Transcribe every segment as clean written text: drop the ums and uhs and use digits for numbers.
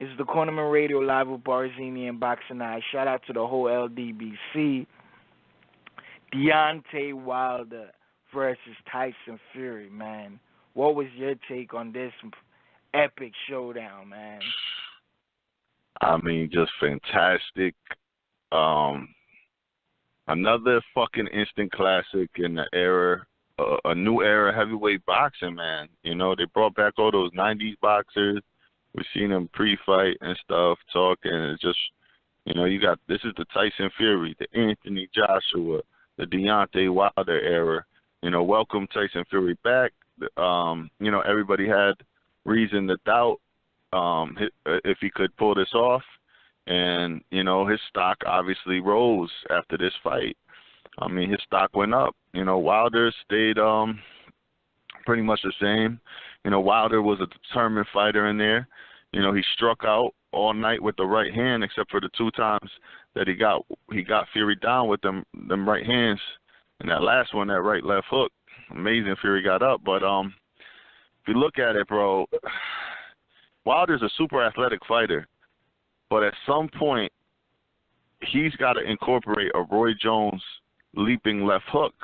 It's the Cornermen Radio live with Barzini and Boxing Eye. Shout out to the whole LDBC. Deontay Wilder versus Tyson Fury, man. What was your take on this epic showdown, man? I mean, just fantastic. Another fucking instant classic in the era, a new era heavyweight boxing, man. You know, they brought back all those 90s boxers. We've seen them pre-fight and stuff, talking. It's just, you know, this is the Tyson Fury, the Anthony Joshua, the Deontay Wilder era. You know, welcome Tyson Fury back. You know, everybody had reason to doubt if he could pull this off. And, you know, his stock obviously rose after this fight. I mean, his stock went up. You know, Wilder stayed pretty much the same. You know, Wilder was a determined fighter in there. You know, he struck out all night with the right hand, except for the 2 times that he got Fury down with them right hands. And that last one, that right left hook, amazing. Fury got up. But if you look at it, bro, Wilder's a super athletic fighter. But at some point, he's got to incorporate a Roy Jones leaping left hook,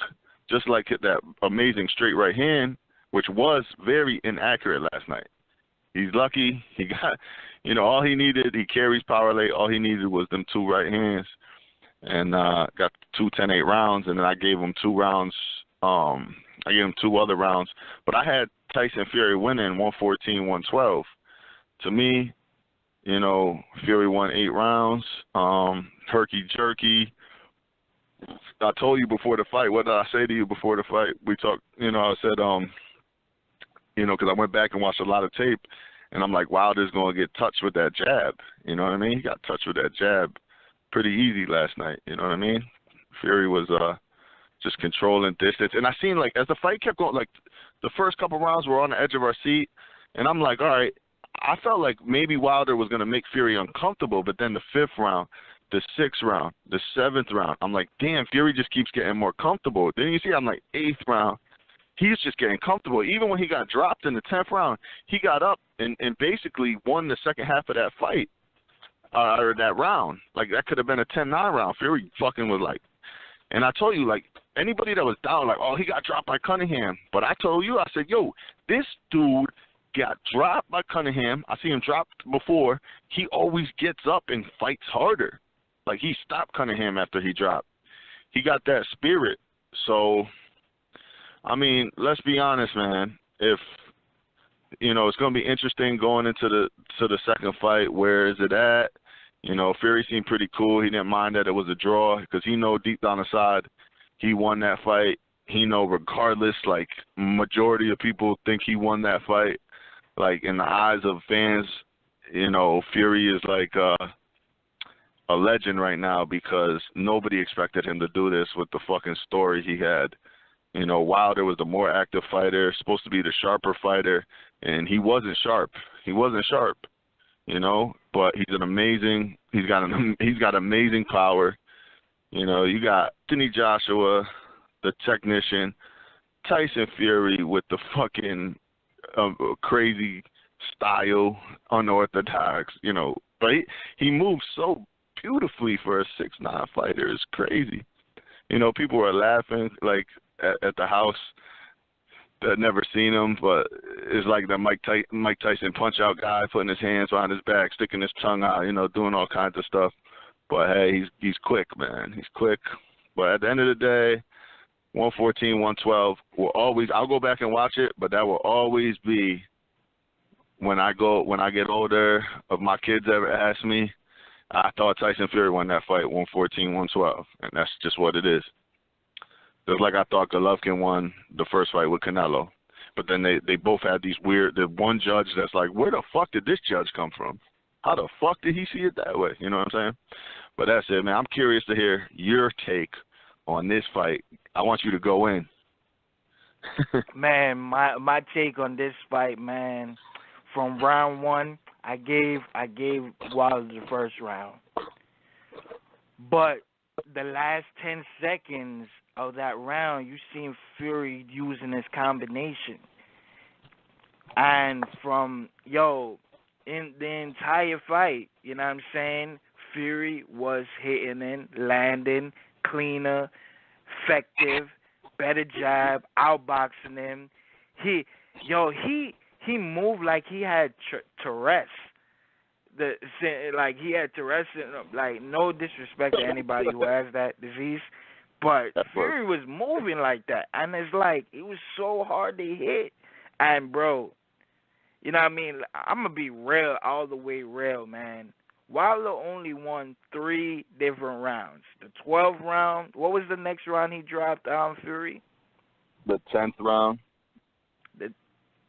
just like that amazing straight right hand, which was very inaccurate last night. He's lucky. He got, you know, all he needed, he carries power late. All he needed was them 2 right hands, and got 2 10-8 rounds, and then I gave him 2 rounds. I gave him 2 other rounds. But I had Tyson Fury winning 114-112. To me, you know, Fury won 8 rounds, herky-jerky. I told you before the fight, what did I say to you before the fight? We talked, you know, I said, you know, because I went back and watched a lot of tape, and I'm like, Wilder's going to get touched with that jab. You know what I mean? He got touched with that jab pretty easy last night. You know what I mean? Fury was just controlling distance. And I seen, like, as the fight kept going, like, the first couple rounds were on the edge of our seat, and I'm like, all right, I felt like maybe Wilder was going to make Fury uncomfortable, but then the 5th round, the 6th round, the 7th round, I'm like, damn, Fury just keeps getting more comfortable. Then you see, I'm like, 8th round, he's just getting comfortable. Even when he got dropped in the 10th round, he got up and basically won the second half of that fight, or that round. Like, that could have been a 10-9 round. Fury fucking was like, and I told you, like, anybody that was down, like, oh, he got dropped by Cunningham. But I told you, I said, yo, this dude got dropped by Cunningham. I see him dropped before. He always gets up and fights harder. Like, he stopped Cunningham after he dropped. He got that spirit. So, I mean, let's be honest, man. If, you know, it's going to be interesting going into the second fight. Where is it at? You know, Fury seemed pretty cool. He didn't mind that it was a draw because he know deep down inside he won that fight. He know regardless, like, majority of people think he won that fight. Like, in the eyes of fans, you know, Fury is like a legend right now because nobody expected him to do this with the fucking story he had. You know, Wilder was the more active fighter, supposed to be the sharper fighter, and he wasn't sharp. He wasn't sharp, you know, but he's got amazing power. You know, you got Anthony Joshua, the technician, Tyson Fury with the fucking crazy style, unorthodox, you know, but he moves so beautifully for a 6'9" fighter. It's crazy. You know, people were laughing, like, at the house that never seen him, but it's like the Mike Tyson punch-out guy putting his hands behind his back, sticking his tongue out, you know, doing all kinds of stuff. But, hey, he's quick, man. He's quick. But at the end of the day, 114-112 will always, I'll go back and watch it, but that will always be when I get older, if my kids ever ask me, I thought Tyson Fury won that fight 114-112, and that's just what it is. Just like I thought Golovkin won the first fight with Canelo. But then they both had these weird, the one judge that's like, where the fuck did this judge come from? How the fuck did he see it that way? You know what I'm saying? But that's it, man. I'm curious to hear your take on this fight. I want you to go in. Man, my take on this fight, man, from round 1, I gave Wilder the first round. But the last 10 seconds of that round, you seen Fury using his combination. And from, in the entire fight. You know what I'm saying? Fury was hitting in, landing, cleaner, effective, better jab, outboxing him. He moved like he had Tourette's. Like he had Tourette's. Like, no disrespect to anybody who has that disease, but Fury was moving like that, and it's like it was so hard to hit. And bro, you know what I mean? I'm gonna be real, all the way real, man. Wilder only won 3 different rounds. The 12th round. What was the next round he dropped Fury? The 10th round.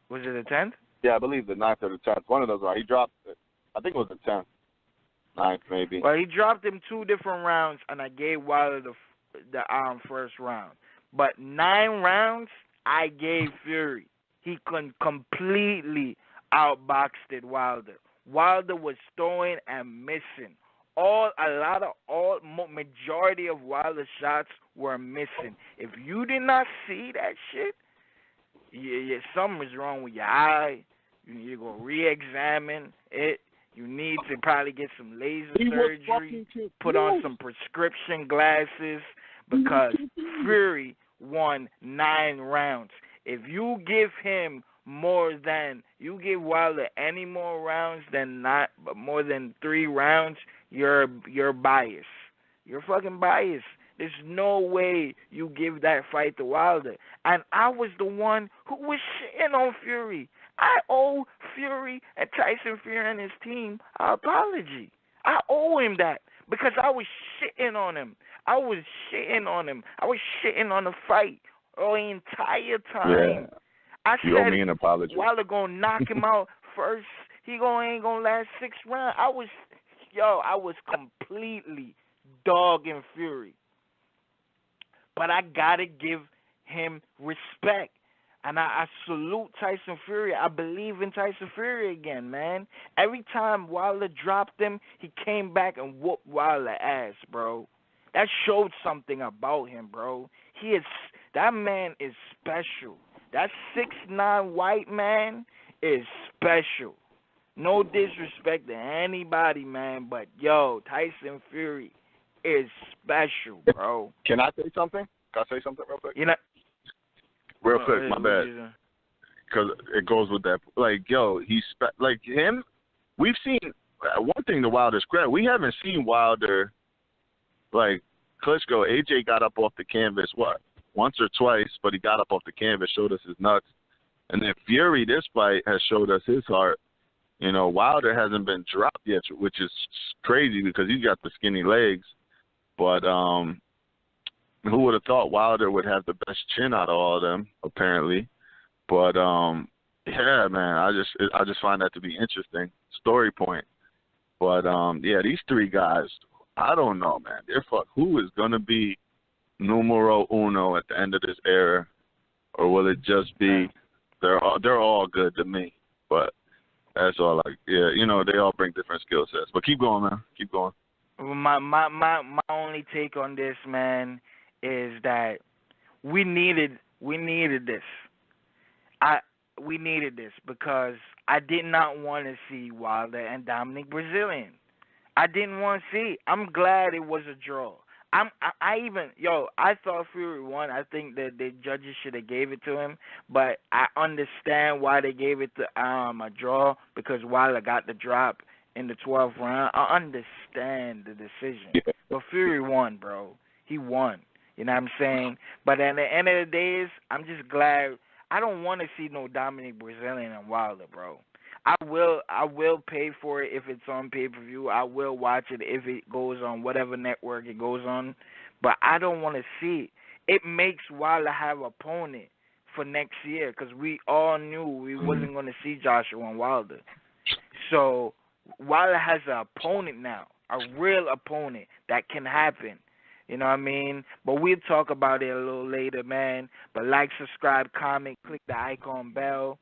Was it the 10th? Yeah, I believe the 9th or the 10th. One of those rounds. He dropped it. I think it was the 10th. 9th, maybe. Well, he dropped him 2 different rounds, and I gave Wilder the first round. But 9 rounds, I gave Fury. He completely outboxed it, Wilder. Wilder was throwing and missing. Majority of Wilder's shots were missing. If you did not see that shit, something's wrong with your eye. You need to go re-examine it. You need to probably get some laser surgery, put on some prescription glasses, because Fury won 9 rounds. If you give him you give Wilder any more rounds more than 3 rounds, you're biased. You're fucking biased. There's no way you give that fight to Wilder. And I was the one who was shitting on Fury. I owe Fury and Tyson Fury and his team an apology. I owe him that, because I was shitting on him. I was shitting on the fight the entire time. Yeah. I you said, owe me an apology. Wilder gonna knock him out first. He ain't gonna last 6 rounds. I was completely dogging Fury. But I gotta give him respect. And I salute Tyson Fury. I believe in Tyson Fury again, man. Every time Wilder dropped him, he came back and whooped Wilder's ass, bro. That showed something about him, bro. That man is special. That 6'9" white man is special. No disrespect to anybody, man, but Tyson Fury is special, bro. Can I say something? Can I say something real quick? Real quick, my bad. Because it goes with that. Like, he's like him. We've seen one thing to Wilder's credit. We haven't seen Wilder like Klitschko. AJ got up off the canvas once or twice, but he got up off the canvas, showed us his nuts, and then Fury this fight has showed us his heart. Wilder hasn't been dropped yet, which is crazy because he's got the skinny legs. But who would have thought Wilder would have the best chin out of all of them, apparently. But, yeah, man, I just find that to be interesting. Story point. But, yeah, these 3 guys, I don't know, man. Who is going to be numero uno at the end of this era? Or will it just be they're all good to me? But that's all they all bring different skill sets. But keep going, man. Keep going. My only take on this, man, is that we needed this. We needed this because I did not want to see Wilder and Dominic Brazilian. I didn't want to see. I'm glad it was a draw. I thought Fury won. I think that the judges should have gave it to him, but I understand why they gave it to a draw, because Wilder got the drop in the 12th round. I understand the decision. Yeah. But Fury won, bro. He won. You know what I'm saying? But at the end of the days, I'm just glad. I don't want to see no Dominic Brazilian and Wilder, bro. I will pay for it if it's on pay-per-view. I will watch it if it goes on whatever network it goes on. But I don't want to see it. It makes Wilder have an opponent for next year, because we all knew we wasn't going to see Joshua and Wilder. So Wilder has an opponent now, a real opponent that can happen. You know what I mean? But we'll talk about it a little later, man. But like, subscribe, comment, click the icon bell.